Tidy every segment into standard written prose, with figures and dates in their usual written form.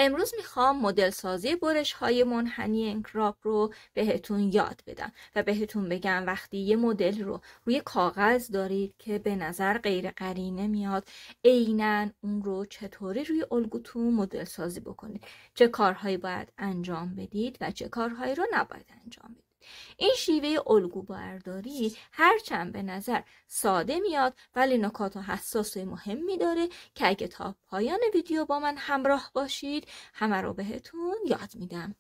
امروز میخوام مدل سازی برش های منحنی انکراپ رو بهتون یاد بدم و بهتون بگم وقتی یه مدل رو روی کاغذ دارید که به نظر غیر قرینه میاد، عیناً اون رو چطوری روی الگوتون مدل سازی بکنید، چه کارهایی باید انجام بدید و چه کارهایی رو نباید انجام بدید. این شیوه الگو برداری هرچند به نظر ساده میاد ولی نکات حساس مهمی داره که اگه تا پایان ویدیو با من همراه باشید همه رو بهتون یاد میدم.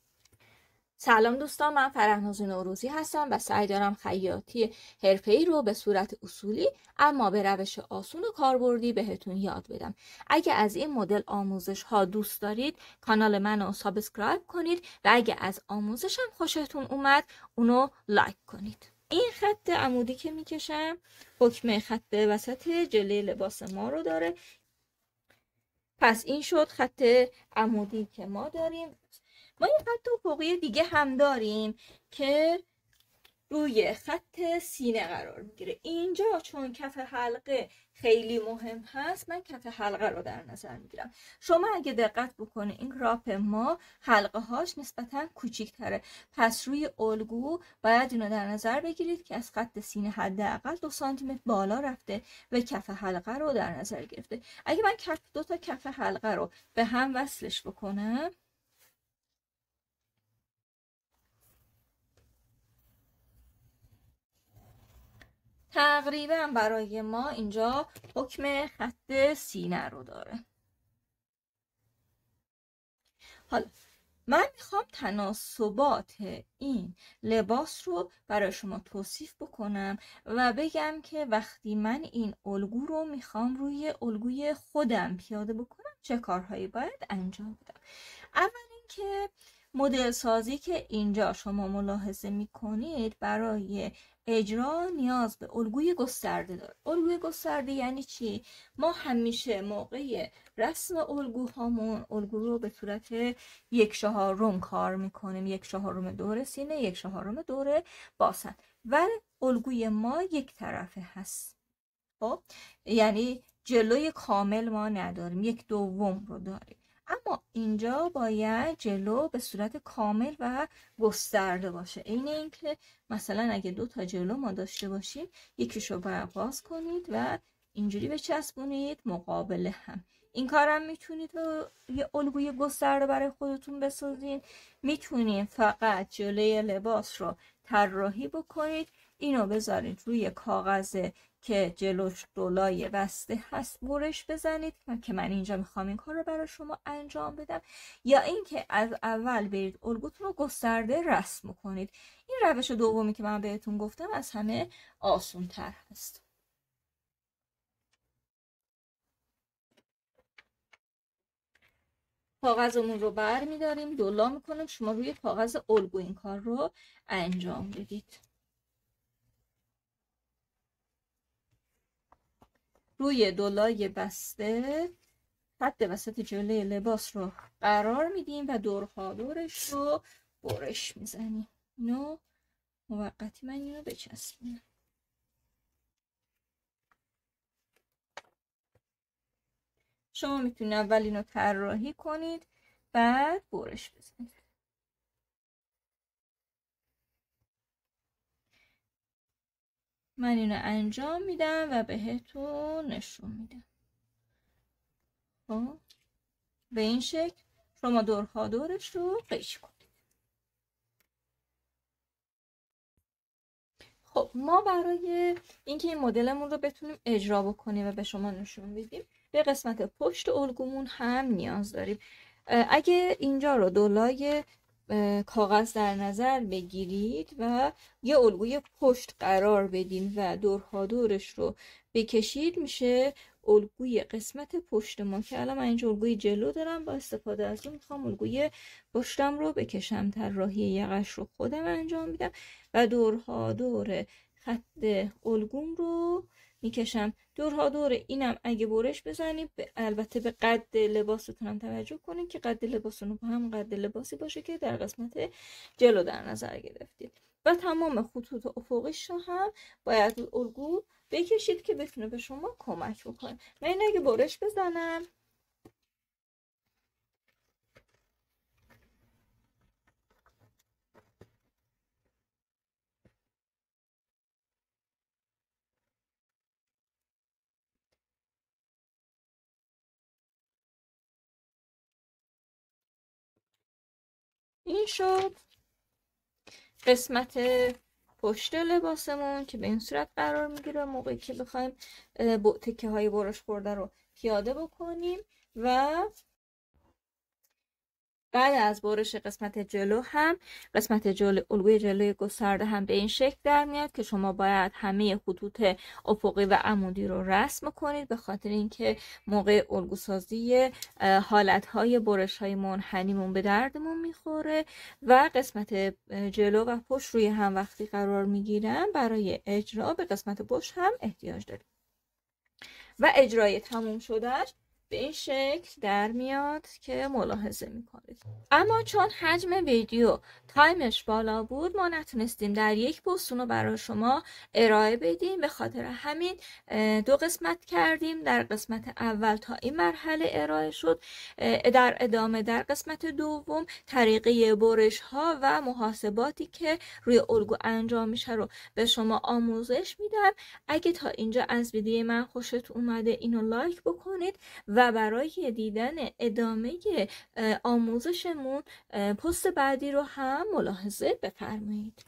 سلام دوستان، من فرهناز نوروزی هستم و سعی دارم خیاطی حرفه‌ای رو به صورت اصولی اما به روش آسون و کاربردی بهتون یاد بدم. اگه از این مدل آموزش ها دوست دارید کانال منو سابسکرایب کنید و اگه از آموزشم خوشتون اومد اونو لایک کنید. این خط عمودی که میکشم حکم خط وسط جلوی لباس ما رو داره. پس این شد خط عمودی که ما داریم. ما یه خط افقی دیگه هم داریم که روی خط سینه قرار میگیره. اینجا چون کف حلقه خیلی مهم هست من کف حلقه رو در نظر میگیرم. شما اگه دقت بکنه این راپ ما حلقه هاش نسبتا کوچیک تره، پس روی الگو باید اینو در نظر بگیرید که از خط سینه حداقل 2 سانتی متر بالا رفته و کف حلقه رو در نظر گرفته. اگه من دو تا کف حلقه رو به هم وصلش بکنم تقریبا برای ما اینجا حکم خط سینه رو داره. حالا من میخوام تناسبات این لباس رو برای شما توصیف بکنم و بگم که وقتی من این الگو رو میخوام روی الگوی خودم پیاده بکنم چه کارهایی باید انجام بدم. اول اینکه مدل سازی که اینجا شما ملاحظه میکنید برای اجرا نیاز به الگوی گسترده داره. الگوی گسترده یعنی چی؟ ما همیشه موقع رسم الگوهامون الگو رو به صورت 1/4 کار میکنیم. 1/4 دور سینه، 1/4 دور باسن، ولی الگوی ما یک طرفه هست. خب یعنی جلوی کامل ما نداریم، 1/2 رو داریم. اما اینجا باید جلو به صورت کامل و گسترده باشه. این که مثلا اگه 2 تا جلو ما داشته باشیم یکیشو باید باز کنید و اینجوری بچسبونید مقابل هم. این کارم میتونید یه الگوی گسترده برای خودتون بسازین. میتونید فقط جلوی لباس رو طراحی بکنید، اینو بذارید روی کاغذ که جلوش دولای بسته هست برش بزنید که من اینجا میخوام این کار رو برای شما انجام بدم، یا اینکه از اول برید الگوتون رو گسترده رسم کنید. این روش دومی که من بهتون گفتم از همه آسان تر هست. کاغذمون رو بر میداریم، دولا میکنیم. شما روی کاغذ الگو این کار رو انجام بدید. روی دولای بسته خط وسط جلوی لباس رو قرار میدیم و دورها دورش رو برش میزنیم. اینو موقتی من اینو بچسبونم. شما میتونید اول اینو طراحی کنید بعد برش بزنید. من اینو انجام میدم و بهتون نشون میدم. خب به این شکل شما دورها دورش رو قیچی کنید. خب ما برای اینکه این مدلمون رو بتونیم اجرا بکنیم و به شما نشون بدیم به قسمت پشت الگومون هم نیاز داریم. اگه اینجا رو دولای کاغذ در نظر بگیرید و یه الگوی پشت قرار بدین و دورها دورش رو بکشید میشه الگوی قسمت پشت ما که الان من اینجا الگوی جلو دارم. با استفاده از اون میخوام الگوی پشتم رو بکشم. طراحی یقش رو خودم انجام میدم و دورها دور خط الگوم رو میکشم. دورها دور اینم اگه برش بزنید البته به قد لباستون هم توجه کنید که قد لباستون با هم قد لباسی باشه که در قسمت جلو در نظر گرفتید و تمام خطوط افقیش رو هم باید الگو بکشید که بتونه به شما کمک بکنه. من این اگه برش بزنم این شد قسمت پشت لباسمون که به این صورت قرار میگیره موقعی که بخوایم تکه های برش خورده رو پیاده بکنیم. و بعد از برش قسمت جلو هم قسمت الگوی جلوی گسترده هم به این شکل در میاد که شما باید همه خطوط افقی و عمودی رو رسم کنید، به خاطر اینکه موقع الگو سازی حالتهای برش های منحنیمون به دردمون میخوره و قسمت جلو و پشت روی هم وقتی قرار میگیرن برای اجرا به قسمت پشت هم احتیاج داریم و اجرای تموم شدهش به این شکل در میاد که ملاحظه میکنید. اما چون حجم ویدیو تایمش بالا بود ما نتونستیم در یک پستون رو برای شما ارائه بدیم، به خاطر همین 2 قسمت کردیم. در قسمت اول تا این مرحله ارائه شد، در ادامه در قسمت دوم طریقه برش ها و محاسباتی که روی الگو انجام میشه رو به شما آموزش میدم. اگه تا اینجا از ویدیو من خوشت اومده اینو لایک بکنید و برای دیدن ادامه آموزشمون پست بعدی رو هم ملاحظه بفرمایید.